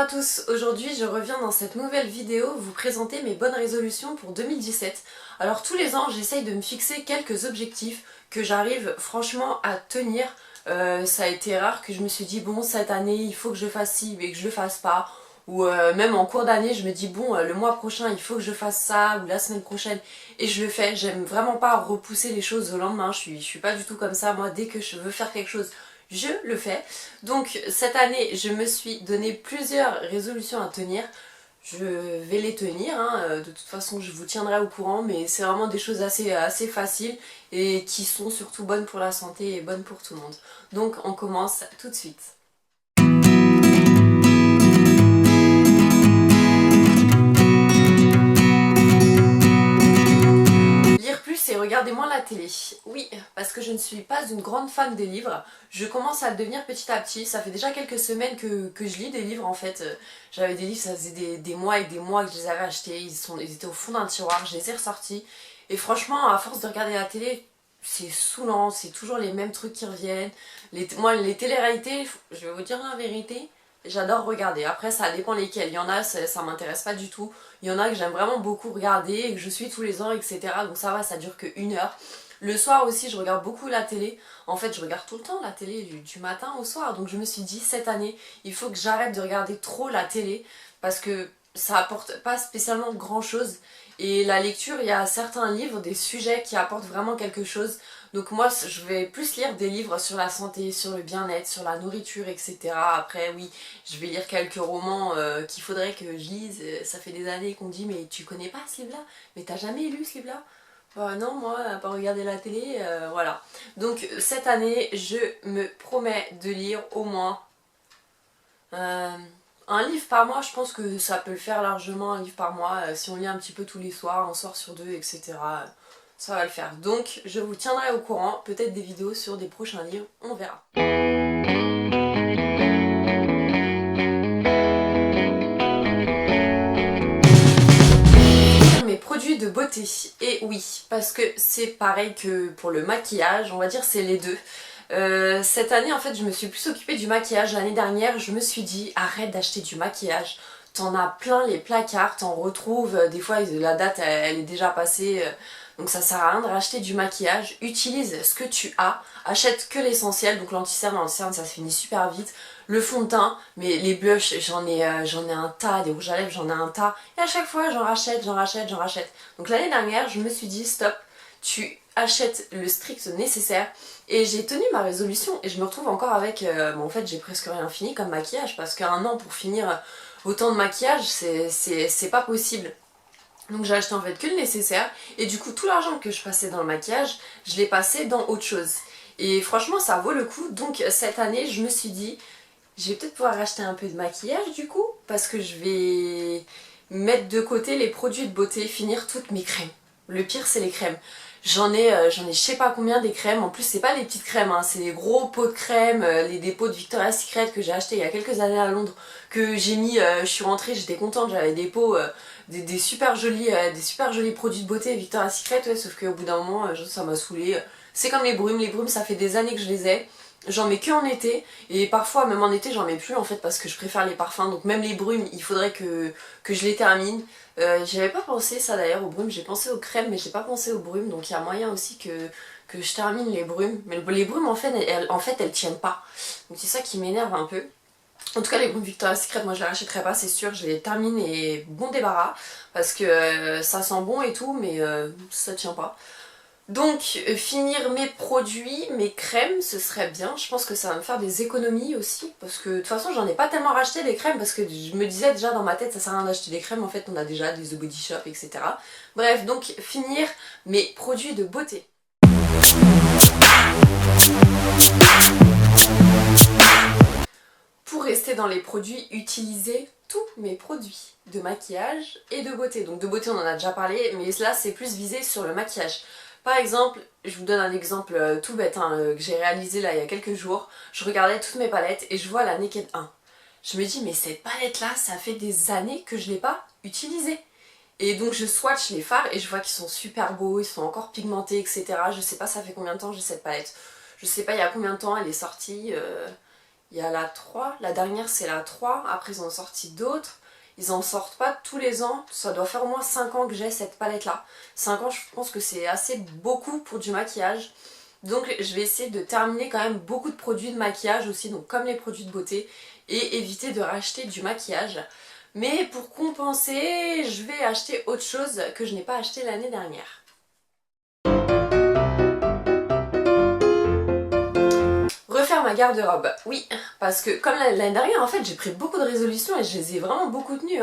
à tous, aujourd'hui je reviens dans cette nouvelle vidéo vous présenter mes bonnes résolutions pour 2017. Alors tous les ans j'essaye de me fixer quelques objectifs que j'arrive franchement à tenir. Ça a été rare que je me suis dit bon cette année il faut que je fasse ci mais que je le fasse pas. Ou même en cours d'année je me dis bon le mois prochain il faut que je fasse ça ou la semaine prochaine et je le fais. J'aime vraiment pas repousser les choses au lendemain, je suis pas du tout comme ça. Moi dès que je veux faire quelque chose je le fais. Donc cette année je me suis donné plusieurs résolutions à tenir. Je vais les tenir, hein. De toute façon je vous tiendrai au courant, mais c'est vraiment des choses assez faciles et qui sont surtout bonnes pour la santé et bonnes pour tout le monde. Donc on commence tout de suite. Lire plus et regarder moins la télé. Oui, parce que je ne suis pas une grande fan des livres. Je commence à le devenir petit à petit. Ça fait déjà quelques semaines que je lis des livres en fait. J'avais des livres, ça faisait des mois et des mois que je les avais achetés. Ils étaient au fond d'un tiroir, je les ai ressortis. Et franchement, à force de regarder la télé, c'est saoulant, c'est toujours les mêmes trucs qui reviennent. Moi, les téléréalités, je vais vous dire la vérité, j'adore regarder. Après, ça dépend lesquels. Il y en a, ça m'intéresse pas du tout. Il y en a que j'aime vraiment beaucoup regarder et que je suis tous les ans, etc. Donc ça va, ça dure que 1 heure. Le soir aussi, je regarde beaucoup la télé. En fait, je regarde tout le temps la télé du matin au soir. Donc je me suis dit, cette année, il faut que j'arrête de regarder trop la télé parce que ça apporte pas spécialement grand chose. Et la lecture, il y a certains livres, des sujets qui apportent vraiment quelque chose. Donc moi, je vais plus lire des livres sur la santé, sur le bien-être, sur la nourriture, etc. Après, oui, je vais lire quelques romans qu'il faudrait que je lise. Ça fait des années qu'on dit, mais tu connais pas ce livre-là? Mais t'as jamais lu ce livre-là? Bah non, moi, à part regarder la télé, voilà. Donc cette année, je me promets de lire au moins euh, un livre par mois. Je pense que ça peut le faire largement, un livre par mois. Si on lit un petit peu tous les soirs, un soir sur deux, etc. Ça va le faire. Donc je vous tiendrai au courant, peut-être des vidéos sur des prochains livres, on verra. Mes produits de beauté, et oui, parce que c'est pareil que pour le maquillage, on va dire c'est les deux. Cette année en fait je me suis plus occupée du maquillage. L'année dernière je me suis dit arrête d'acheter du maquillage, t'en as plein les placards, t'en retrouves, des fois la date elle est déjà passée, donc ça sert à rien de racheter du maquillage. Utilise ce que tu as, achète que l'essentiel, donc l'anti-cerne ça se finit super vite. Le fond de teint, mais les blushs j'en ai un tas, des rouges à lèvres j'en ai un tas, et à chaque fois j'en rachète. Donc l'année dernière je me suis dit stop, tu achètes le strict nécessaire. Et j'ai tenu ma résolution et je me retrouve encore avec... bon, en fait j'ai presque rien fini comme maquillage parce qu'un an pour finir autant de maquillage c'est pas possible. Donc j'ai acheté en fait que le nécessaire et du coup tout l'argent que je passais dans le maquillage je l'ai passé dans autre chose. Et franchement ça vaut le coup. Donc cette année je me suis dit je vais peut-être pouvoir acheter un peu de maquillage du coup parce que je vais mettre de côté les produits de beauté, finir toutes mes crèmes. Le pire c'est les crèmes. J'en ai je sais pas combien des crèmes. En plus c'est pas les petites crèmes, hein, c'est les gros pots de crème, les dépôts de Victoria's Secret que j'ai acheté il y a quelques années à Londres, que j'ai mis, je suis rentrée, j'étais contente, j'avais des pots, des super jolis produits de beauté Victoria's Secret, ouais, sauf qu'au bout d'un moment ça m'a saoulée. C'est comme les brumes ça fait des années que je les ai. J'en mets que en été et parfois même en été j'en mets plus en fait parce que je préfère les parfums, donc même les brumes il faudrait que je les termine. J'avais pas pensé ça d'ailleurs aux brumes, j'ai pensé aux crèmes mais j'ai pas pensé aux brumes, donc il y a moyen aussi que je termine les brumes. Mais les brumes en fait elles tiennent pas, donc c'est ça qui m'énerve un peu. En tout cas les brumes Victoria's Secret moi je les rachèterai pas, c'est sûr, je les termine et bon débarras parce que ça sent bon et tout mais ça tient pas. Donc finir mes produits, mes crèmes, ce serait bien. Je pense que ça va me faire des économies aussi. Parce que de toute façon j'en ai pas tellement racheté des crèmes. Parce que je me disais déjà dans ma tête ça sert à rien d'acheter des crèmes. En fait on a déjà des The Body Shop etc. Bref, donc finir mes produits de beauté. Pour rester dans les produits, utiliser tous mes produits de maquillage et de beauté. Donc de beauté on en a déjà parlé, mais là c'est plus visé sur le maquillage. Par exemple, je vous donne un exemple tout bête que j'ai réalisé là il y a quelques jours. Je regardais toutes mes palettes et je vois la Naked 1. Je me dis mais cette palette là ça fait des années que je l'ai pas utilisée. Et donc je swatch les fards et je vois qu'ils sont super beaux, ils sont encore pigmentés etc. Je sais pas ça fait combien de temps j'ai cette palette. Je sais pas il y a combien de temps elle est sortie. Il y a la 3, la dernière c'est la 3, après ils en ont sorti d'autres. Ils en sortent pas tous les ans, ça doit faire au moins 5 ans que j'ai cette palette là. 5 ans je pense que c'est assez beaucoup pour du maquillage. Donc je vais essayer de terminer quand même beaucoup de produits de maquillage aussi, donc comme les produits de beauté, et éviter de racheter du maquillage. Mais pour compenser, je vais acheter autre chose que je n'ai pas acheté l'année dernière. Refaire ma garde-robe, oui, parce que comme l'année dernière en fait j'ai pris beaucoup de résolutions et je les ai vraiment beaucoup tenues.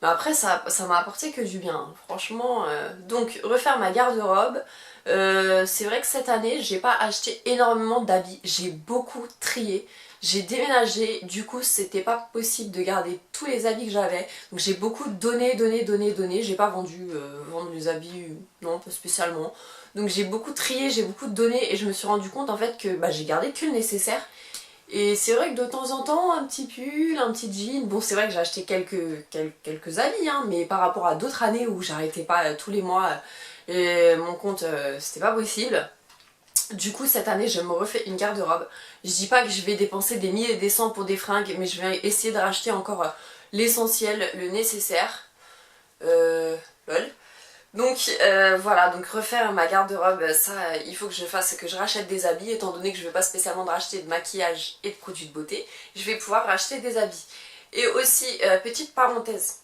Mais après ça m'a apporté que du bien, hein, franchement. Donc refaire ma garde-robe, c'est vrai que cette année j'ai pas acheté énormément d'habits, j'ai beaucoup trié. J'ai déménagé, du coup c'était pas possible de garder tous les habits que j'avais. Donc j'ai beaucoup donné, j'ai pas vendu, vendre les habits, non pas spécialement. Donc j'ai beaucoup trié, j'ai beaucoup donné et je me suis rendu compte en fait que bah, j'ai gardé que le nécessaire. Et c'est vrai que de temps en temps, un petit pull, un petit jean, bon c'est vrai que j'ai acheté quelques habits, hein, mais par rapport à d'autres années où j'arrêtais pas tous les mois mon compte, c'était pas possible. Du coup cette année je me refais une garde-robe. Je dis pas que je vais dépenser des milliers et des cents pour des fringues, mais je vais essayer de racheter encore l'essentiel, le nécessaire. Lol. Donc voilà, donc refaire ma garde-robe, ça il faut que je fasse, que je rachète des habits, étant donné que je ne vais pas spécialement racheter de maquillage et de produits de beauté, je vais pouvoir racheter des habits. Et aussi, petite parenthèse,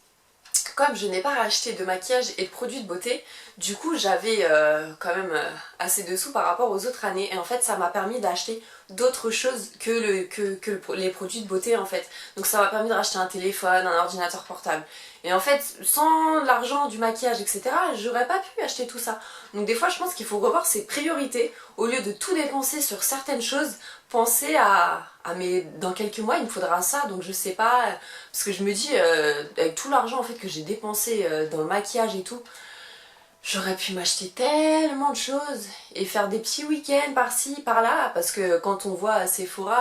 comme je n'ai pas racheté de maquillage et de produits de beauté, du coup j'avais quand même assez de sous par rapport aux autres années et en fait ça m'a permis d'acheter d'autres choses que les produits de beauté en fait. Donc ça m'a permis de racheter un téléphone, un ordinateur portable. Et en fait sans l'argent du maquillage etc j'aurais pas pu acheter tout ça. Donc des fois je pense qu'il faut revoir ses priorités au lieu de tout dépenser sur certaines choses. Penser à mais dans quelques mois il me faudra ça donc je sais pas, parce que je me dis avec tout l'argent en fait que j'ai dépensé dans le maquillage et tout, j'aurais pu m'acheter tellement de choses et faire des petits week-ends par-ci par-là, parce que quand on voit à Sephora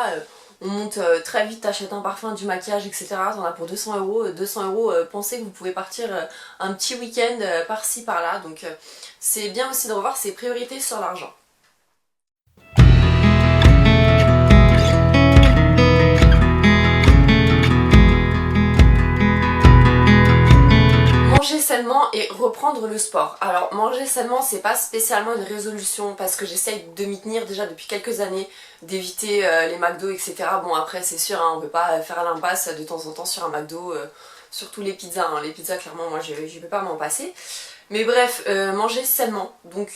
on monte très vite, t'achètes un parfum, du maquillage etc, t'en as pour 200 euros, 200 euros, pensez que vous pouvez partir un petit week-end par-ci par-là, donc c'est bien aussi de revoir ses priorités sur l'argent. Manger sainement et reprendre le sport. Alors manger sainement c'est pas spécialement une résolution parce que j'essaye de m'y tenir déjà depuis quelques années, d'éviter les McDo etc. Bon après c'est sûr hein, on peut pas faire l'impasse de temps en temps sur un McDo, surtout les pizzas, hein. Les pizzas clairement moi je peux pas m'en passer. Mais bref, manger sainement, donc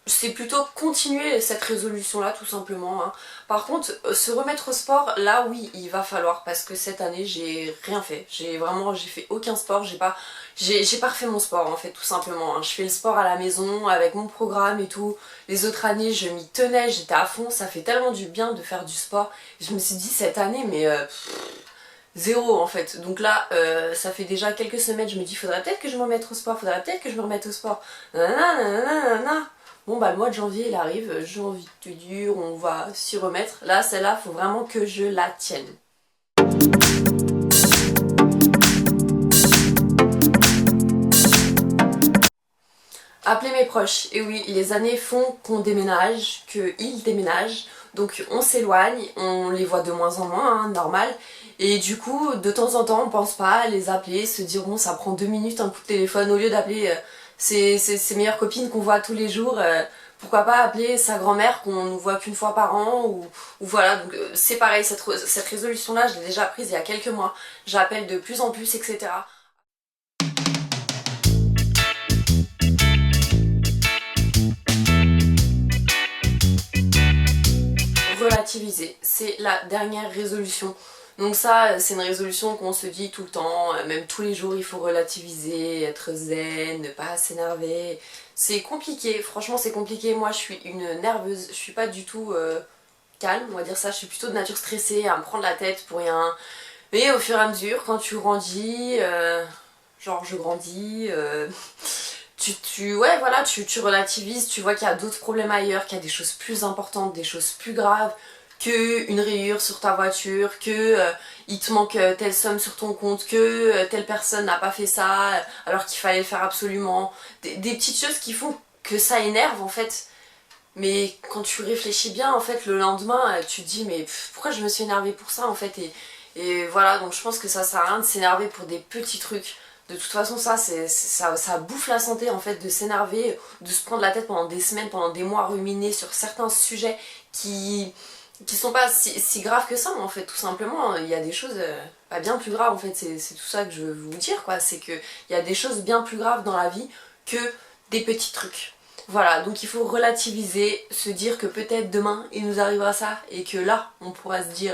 c'est plutôt continuer cette résolution là tout simplement, hein. Par contre se remettre au sport là oui il va falloir, parce que cette année j'ai rien fait, j'ai fait aucun sport, j'ai pas refait mon sport en fait tout simplement, hein. Je fais le sport à la maison avec mon programme et tout, les autres années je m'y tenais, j'étais à fond, ça fait tellement du bien de faire du sport. Je me suis dit cette année mais zéro en fait, donc là ça fait déjà quelques semaines je me dis faudrait peut-être que je me remette au sport, faudrait peut-être que je me remette au sport, nanana, nanana, nanana. Bon bah le mois de janvier il arrive, j'ai envie de te dire, on va s'y remettre. Là celle-là faut vraiment que je la tienne. Appeler mes proches, et oui les années font qu'on déménage, qu'ils déménagent, donc on s'éloigne, on les voit de moins en moins, hein, normal. Et du coup de temps en temps on pense pas à les appeler, se dire bon ça prend 2 minutes un coup de téléphone, au lieu d'appeler ses meilleures copines qu'on voit tous les jours, pourquoi pas appeler sa grand-mère qu'on ne voit qu'une fois par an, ou voilà, donc c'est pareil, cette résolution là je l'ai déjà prise il y a quelques mois, j'appelle de plus en plus etc. Relativiser, c'est la dernière résolution. Donc ça, c'est une résolution qu'on se dit tout le temps, même tous les jours il faut relativiser, être zen, ne pas s'énerver. C'est compliqué, franchement c'est compliqué. Moi je suis une nerveuse, je suis pas du tout calme, on va dire ça, je suis plutôt de nature stressée, à me prendre la tête pour rien. Mais au fur et à mesure, quand tu grandis, genre je grandis, ouais, voilà, tu relativises, tu vois qu'il y a d'autres problèmes ailleurs, qu'il y a des choses plus importantes, des choses plus graves que une rayure sur ta voiture, que il te manque telle somme sur ton compte, que telle personne n'a pas fait ça alors qu'il fallait le faire absolument. Des petites choses qui font que ça énerve en fait. Mais quand tu réfléchis bien, en fait, le lendemain, tu te dis mais pourquoi je me suis énervée pour ça en fait et voilà, donc je pense que ça sert à rien de s'énerver pour des petits trucs. De toute façon, ça bouffe la santé en fait de s'énerver, de se prendre la tête pendant des semaines, pendant des mois, ruminer sur certains sujets qui sont pas si graves que ça en fait, tout simplement. Il y a des choses pas bien plus graves en fait, c'est tout ça que je veux vous dire quoi, c'est qu'il y a des choses bien plus graves dans la vie que des petits trucs. Voilà, donc il faut relativiser, se dire que peut-être demain il nous arrivera ça et que là on pourra se dire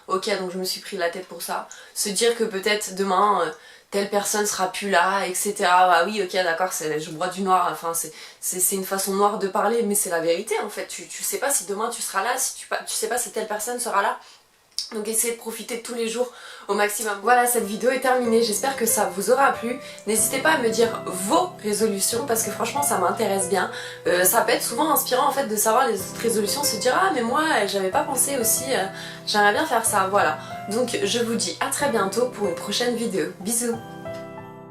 ok donc je me suis pris la tête pour ça, se dire que peut-être demain telle personne sera plus là, etc. Ah oui ok d'accord, je broie du noir, enfin c'est une façon noire de parler mais c'est la vérité en fait, tu sais pas si demain tu seras là, si tu sais pas si telle personne sera là. Donc essayez de profiter de tous les jours au maximum. Voilà, cette vidéo est terminée, j'espère que ça vous aura plu. N'hésitez pas à me dire vos résolutions parce que franchement ça m'intéresse bien. Ça peut être souvent inspirant en fait de savoir les autres résolutions, se dire ah mais moi j'avais pas pensé aussi, j'aimerais bien faire ça, voilà. Donc je vous dis à très bientôt pour une prochaine vidéo. Bisous.